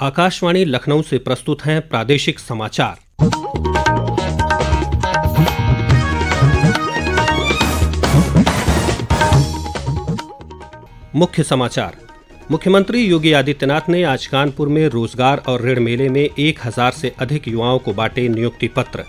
आकाशवाणी लखनऊ से प्रस्तुत हैं प्रादेशिक समाचार। मुख्य समाचार। मुख्यमंत्री योगी आदित्यनाथ ने आज कानपुर में रोजगार और ऋण मेले में 1000 से अधिक युवाओं को बांटे नियुक्ति पत्र।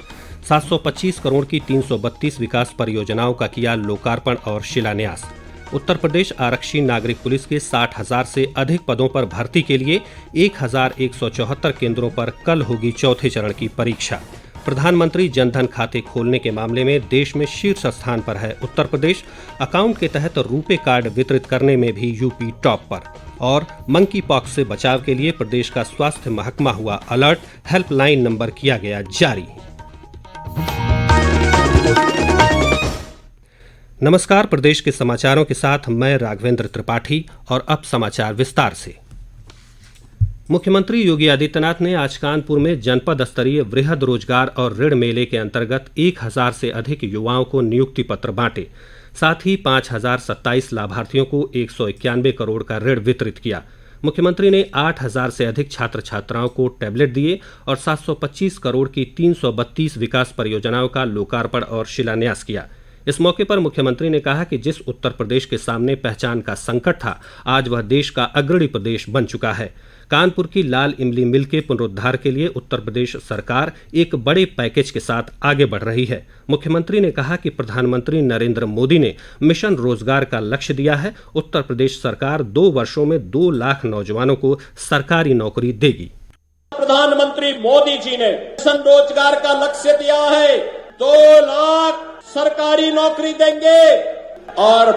725 करोड़ की 332 विकास परियोजनाओं का किया लोकार्पण और शिलान्यास। उत्तर प्रदेश आरक्षी नागरिक पुलिस के 60,000 से अधिक पदों पर भर्ती के लिए 1174 केंद्रों पर कल होगी चौथे चरण की परीक्षा। प्रधानमंत्री जनधन खाते खोलने के मामले में देश में शीर्ष स्थान पर है उत्तर प्रदेश। अकाउंट के तहत रुपे कार्ड वितरित करने में भी यूपी टॉप पर। और मंकी पॉक्स से बचाव के लिए प्रदेश का स्वास्थ्य महकमा हुआ अलर्ट, हेल्पलाइन नंबर किया गया जारी। नमस्कार, प्रदेश के समाचारों के साथ मैं राघवेंद्र त्रिपाठी। और अब समाचार विस्तार से। मुख्यमंत्री योगी आदित्यनाथ ने आज कानपुर में जनपद स्तरीय वृहद रोजगार और ऋण मेले के अंतर्गत 1000 से अधिक युवाओं को नियुक्ति पत्र बांटे। साथ ही 5027 लाभार्थियों को 191 करोड़ का ऋण वितरित किया। मुख्यमंत्री ने 8000 से अधिक छात्र छात्राओं को टैबलेट दिए और 725 करोड़ की 332 विकास परियोजनाओं का लोकार्पण और शिलान्यास किया। इस मौके पर मुख्यमंत्री ने कहा कि जिस उत्तर प्रदेश के सामने पहचान का संकट था, आज वह देश का अग्रणी प्रदेश बन चुका है। कानपुर की लाल इमली मिल के पुनरुद्धार के लिए उत्तर प्रदेश सरकार एक बड़े पैकेज के साथ आगे बढ़ रही है। मुख्यमंत्री ने कहा कि प्रधानमंत्री नरेंद्र मोदी ने मिशन रोजगार का लक्ष्य दिया है। उत्तर प्रदेश सरकार 2 वर्षों में 2 लाख नौजवानों को सरकारी नौकरी देगी। प्रधानमंत्री मोदी जी ने मिशन रोजगार का लक्ष्य दिया है। 2 लाख सरकारी नौकरी देंगे और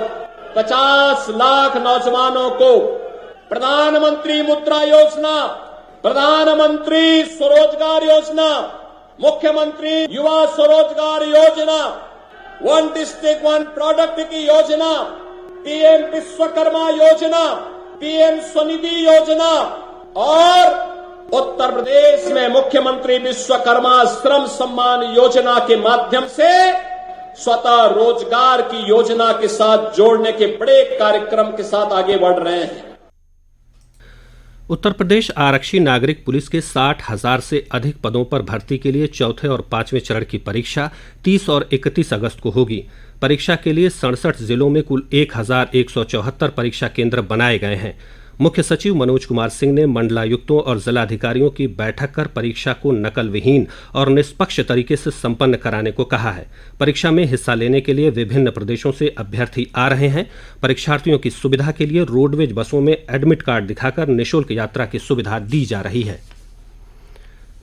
50 लाख नौजवानों को प्रधानमंत्री मुद्रा योजना, प्रधानमंत्री स्वरोजगार योजना, मुख्यमंत्री युवा स्वरोजगार योजना, 1 डिस्ट्रिक्ट 1 प्रोडक्ट की योजना, पीएम विश्वकर्मा योजना, पीएम स्वनिधि योजना और उत्तर प्रदेश में मुख्यमंत्री विश्वकर्मा श्रम सम्मान योजना के माध्यम से स्वतः रोजगार की योजना के साथ जोड़ने के बड़े कार्यक्रम के साथ आगे बढ़ रहे हैं। उत्तर प्रदेश आरक्षी नागरिक पुलिस के 60,000 से अधिक पदों पर भर्ती के लिए चौथे और 5वें चरण की परीक्षा 30 और 31 अगस्त को होगी। परीक्षा के लिए 67 जिलों में कुल 1174 परीक्षा केंद्र बनाए गए हैं। मुख्य सचिव मनोज कुमार सिंह ने मंडलायुक्तों और जिलाधिकारियों की बैठक कर परीक्षा को नकल विहीन और निष्पक्ष तरीके से संपन्न कराने को कहा है। परीक्षा में हिस्सा लेने के लिए विभिन्न प्रदेशों से अभ्यर्थी आ रहे हैं। परीक्षार्थियों की सुविधा के लिए रोडवेज बसों में एडमिट कार्ड दिखाकर निःशुल्क यात्रा की सुविधा दी जा रही है।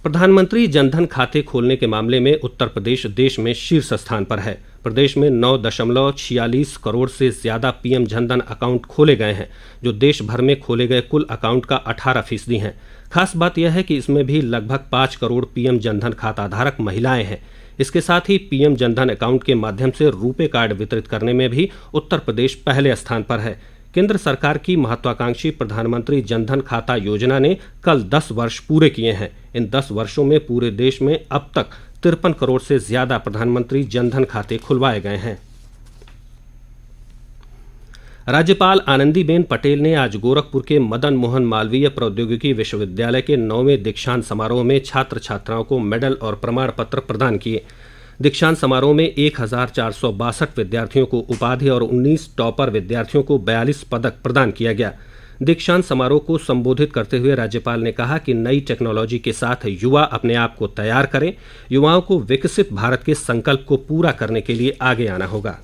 प्रधानमंत्री जनधन खाते खोलने के मामले में उत्तर प्रदेश देश में शीर्ष स्थान पर है। प्रदेश में 9.46 करोड़ से ज्यादा पीएम जनधन अकाउंट खोले गए हैं, जो देश भर में खोले गए कुल अकाउंट का 18% हैं। खास बात यह है कि इसमें भी लगभग 5 करोड़ पीएम जनधन खाता धारक महिलाएं हैं। इसके साथ ही पीएम जनधन अकाउंट के माध्यम से रुपे कार्ड वितरित करने में भी उत्तर प्रदेश पहले स्थान पर है। केंद्र सरकार की महत्वाकांक्षी प्रधानमंत्री जनधन खाता योजना ने कल 10 वर्ष पूरे किए हैं। इन 10 वर्षों में पूरे देश में अब तक 53 करोड़ से ज्यादा प्रधानमंत्री जनधन खाते खुलवाए गए हैं। राज्यपाल आनंदीबेन पटेल ने आज गोरखपुर के मदन मोहन मालवीय प्रौद्योगिकी विश्वविद्यालय के 9वें दीक्षांत समारोह में छात्र छात्राओं को मेडल और प्रमाण पत्र प्रदान किए। दीक्षांत समारोह में 1462 विद्यार्थियों को उपाधि और 19 टॉपर विद्यार्थियों को 42 पदक प्रदान किया गया। दीक्षांत समारोह को संबोधित करते हुए राज्यपाल ने कहा कि नई टेक्नोलॉजी के साथ युवा अपने आप को तैयार करें। युवाओं को विकसित भारत के संकल्प को पूरा करने के लिए आगे आना होगा।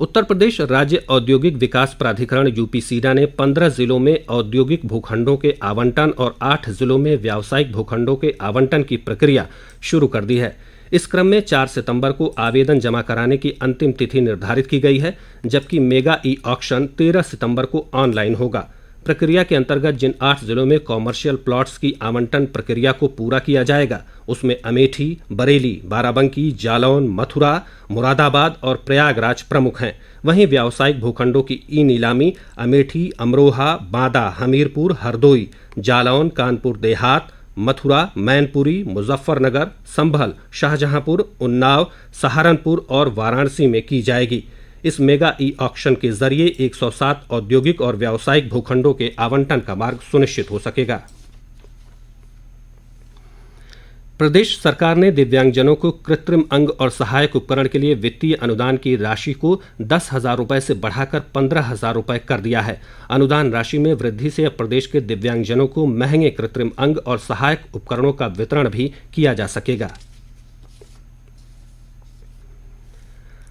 उत्तर प्रदेश राज्य औद्योगिक विकास प्राधिकरण यूपीसीडा ने 15 जिलों में औद्योगिक भूखंडों के आवंटन और 8 जिलों में व्यावसायिक भूखंडों के आवंटन की प्रक्रिया शुरू कर दी है। इस क्रम में 4 सितंबर को आवेदन जमा कराने की अंतिम तिथि निर्धारित की गई है, जबकि मेगा ई ऑक्शन 13 सितंबर को ऑनलाइन होगा। प्रक्रिया के अंतर्गत जिन 8 जिलों में कॉमर्शियल प्लॉट्स की आवंटन प्रक्रिया को पूरा किया जाएगा, उसमें अमेठी, बरेली, बाराबंकी, जालौन, मथुरा, मुरादाबाद और प्रयागराज प्रमुख हैं। वहीं व्यावसायिक भूखंडों की ई नीलामी अमेठी, अमरोहा, बांदा, हमीरपुर, हरदोई, जालौन, कानपुर देहात, मथुरा, मैनपुरी, मुजफ्फरनगर, संभल, शाहजहांपुर, उन्नाव, सहारनपुर और वाराणसी में की जाएगी। इस मेगा ई ऑक्शन के जरिए 107 औद्योगिक और व्यावसायिक भूखंडों के आवंटन का मार्ग सुनिश्चित हो सकेगा। प्रदेश सरकार ने दिव्यांगजनों को कृत्रिम अंग और सहायक उपकरण के लिए वित्तीय अनुदान की राशि को 10,000 रुपये से बढ़ाकर 15,000 रुपये कर दिया है। अनुदान राशि में वृद्धि से अब प्रदेश के दिव्यांगजनों को महंगे कृत्रिम अंग और सहायक उपकरणों का वितरण भी किया जा सकेगा।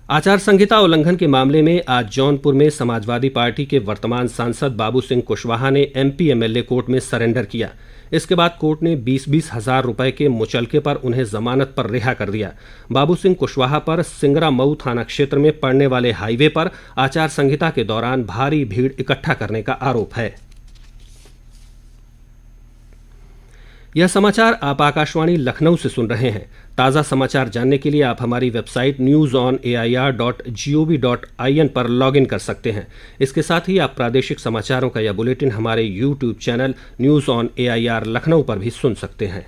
आचार संहिता उल्लंघन के मामले में आज जौनपुर में समाजवादी पार्टी के वर्तमान सांसद बाबू सिंह कुशवाहा ने एमपी एमएलए कोर्ट में सरेंडर किया। इसके बाद कोर्ट ने 20-20 हजार रुपए के मुचलके पर उन्हें जमानत पर रिहा कर दिया। बाबू सिंह कुशवाहा पर सिंगरा मऊ थाना क्षेत्र में पड़ने वाले हाईवे पर आचार संहिता के दौरान भारी भीड़ इकट्ठा करने का आरोप है। यह समाचार आप आकाशवाणी लखनऊ से सुन रहे हैं। ताज़ा समाचार जानने के लिए आप हमारी वेबसाइट newsonair.gov.in पर लॉगिन कर सकते हैं। इसके साथ ही आप प्रादेशिक समाचारों का यह बुलेटिन हमारे YouTube channel news on AIR Lucknow पर भी सुन सकते हैं।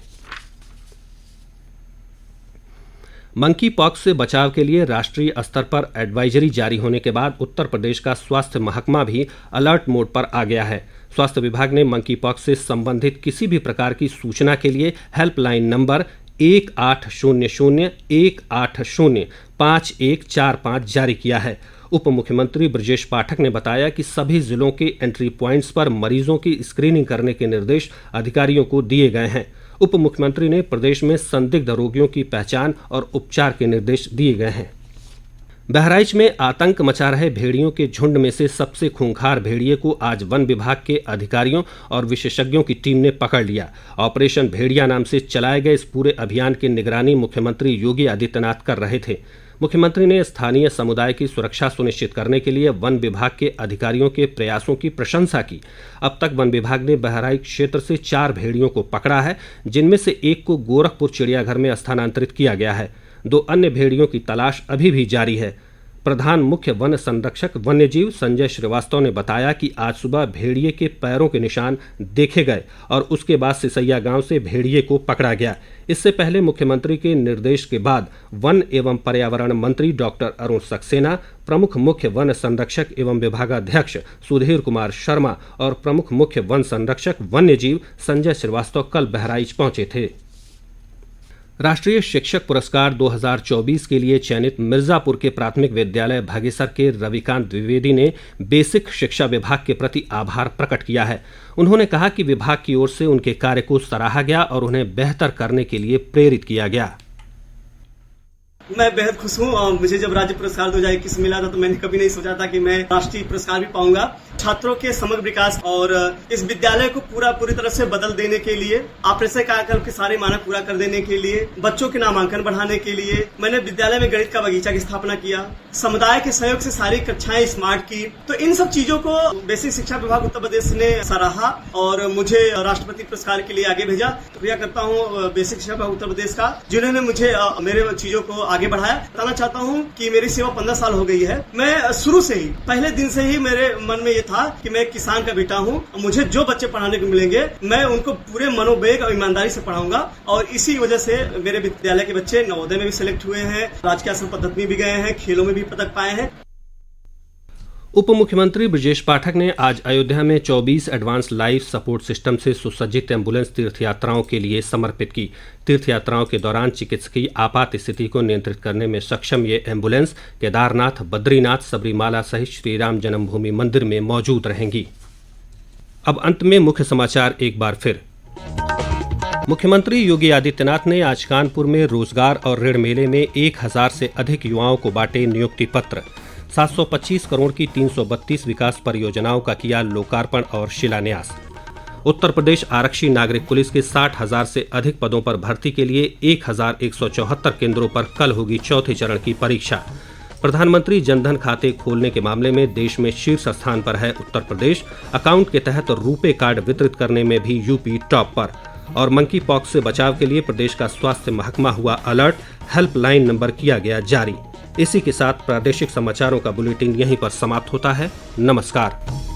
मंकी पॉक्स से बचाव के लिए राष्ट्रीय स्तर पर एडवाइजरी जारी होने के बाद उत्तर प्रदेश का स्वास्थ्य महकमा भी अलर्ट मोड पर आ गया है। स्वास्थ्य विभाग ने मंकी पॉक्स से संबंधित किसी भी प्रकार की सूचना के लिए हेल्पलाइन नंबर 1800-180-5145 जारी किया है। उप मुख्यमंत्री ब्रजेश पाठक ने बताया कि सभी जिलों के एंट्री पॉइंट्स पर मरीजों की स्क्रीनिंग करने के निर्देश अधिकारियों को दिए गए हैं। उप मुख्यमंत्री ने प्रदेश में संदिग्ध रोगियों की पहचान और उपचार के निर्देश दिए गए हैं। बहराइच में आतंक मचा रहे भेड़ियों के झुंड में से सबसे खूंखार भेड़िए को आज वन विभाग के अधिकारियों और विशेषज्ञों की टीम ने पकड़ लिया। ऑपरेशन भेड़िया नाम से चलाए गए इस पूरे अभियान की निगरानी मुख्यमंत्री योगी आदित्यनाथ कर रहे थे। मुख्यमंत्री ने स्थानीय समुदाय की सुरक्षा सुनिश्चित करने के लिए वन विभाग के अधिकारियों के प्रयासों की प्रशंसा की। अब तक वन विभाग ने बहराइच क्षेत्र से 4 भेड़ियों को पकड़ा है, जिनमें से एक को गोरखपुर चिड़ियाघर में स्थानांतरित किया गया है। 2 अन्य भेड़ियों की तलाश अभी भी जारी है। प्रधान मुख्य वन संरक्षक वन्यजीव संजय श्रीवास्तव ने बताया कि आज सुबह भेड़िए के पैरों के निशान देखे गए और उसके बाद सिसैया गांव से भेड़िए को पकड़ा गया। इससे पहले मुख्यमंत्री के निर्देश के बाद वन एवं पर्यावरण मंत्री डॉक्टर अरुण सक्सेना, प्रमुख मुख्य वन संरक्षक एवं विभागाध्यक्ष सुधीर कुमार शर्मा और प्रमुख मुख्य वन संरक्षक वन्यजीव संजय श्रीवास्तव कल बहराइच पहुंचे थे। राष्ट्रीय शिक्षक पुरस्कार 2024 के लिए चयनित मिर्जापुर के प्राथमिक विद्यालय भागेसर के रविकांत द्विवेदी ने बेसिक शिक्षा विभाग के प्रति आभार प्रकट किया है। उन्होंने कहा कि विभाग की ओर से उनके कार्य को सराहा गया और उन्हें बेहतर करने के लिए प्रेरित किया गया। मैं बेहद खुश हूँ और मुझे जब राज्य पुरस्कार 2021 मिला था तो मैंने कभी नहीं सोचा था कि मैं राष्ट्रीय पुरस्कार भी पाऊंगा। छात्रों के समग्र विकास और इस विद्यालय को पूरी तरह से बदल देने के लिए, ऑपरेशन कार्यक्रम के सारे मानक पूरा कर देने के लिए, बच्चों के नामांकन बढ़ाने के लिए मैंने विद्यालय में गणित का बगीचा की स्थापना किया। समुदाय के सहयोग से सारी कक्षाएं स्मार्ट की। तो इन सब चीजों को बेसिक शिक्षा विभाग उत्तर प्रदेश ने सराहा और मुझे राष्ट्रपति पुरस्कार के लिए आगे भेजा। शुक्रिया करता हूँ बेसिक शिक्षा विभाग उत्तर प्रदेश का, जिन्होंने मुझे मेरे चीजों को आगे बढ़ाया। बताना चाहता हूँ कि मेरी सेवा 15 साल हो गई है। मैं शुरू से ही, पहले दिन से ही मेरे मन में ये था कि मैं किसान का बेटा हूँ। मुझे जो बच्चे पढ़ाने को मिलेंगे मैं उनको पूरे मनोवेग और ईमानदारी से पढ़ाऊंगा और इसी वजह से मेरे विद्यालय के बच्चे नवोदय में भी सिलेक्ट हुए हैं, राजकीय आसन पद्धति में भी गए हैं, खेलों में भी पदक पाए हैं। उप मुख्यमंत्री ब्रजेश पाठक ने आज अयोध्या में 24 एडवांस लाइफ सपोर्ट सिस्टम से सुसज्जित एम्बुलेंस तीर्थयात्राओं के लिए समर्पित की। तीर्थयात्राओं के दौरान चिकित्सकीय आपात स्थिति को नियंत्रित करने में सक्षम ये एम्बुलेंस केदारनाथ, बद्रीनाथ, सबरीमाला सहित श्रीराम जन्मभूमि मंदिर में मौजूद रहेंगी। अब अंत में मुख्य समाचार एक बार फिर। मुख्यमंत्री योगी आदित्यनाथ ने आज कानपुर में रोजगार और ऋण मेले में 1000 से अधिक युवाओं को बांटे नियुक्ति पत्र। 725 करोड़ की 332 विकास परियोजनाओं का किया लोकार्पण और शिलान्यास। उत्तर प्रदेश आरक्षी नागरिक पुलिस के 60,000 से अधिक पदों पर भर्ती के लिए 1174 केंद्रों पर कल होगी चौथे चरण की परीक्षा। प्रधानमंत्री जनधन खाते खोलने के मामले में देश में शीर्ष स्थान पर है उत्तर प्रदेश। अकाउंट के तहत रुपे कार्ड वितरित करने में भी यूपी टॉप पर। और मंकी पॉक्स से बचाव के लिए प्रदेश का स्वास्थ्य महकमा हुआ अलर्ट, हेल्पलाइन नंबर किया गया जारी। इसी के साथ प्रादेशिक समाचारों का बुलेटिन यहीं पर समाप्त होता है। नमस्कार।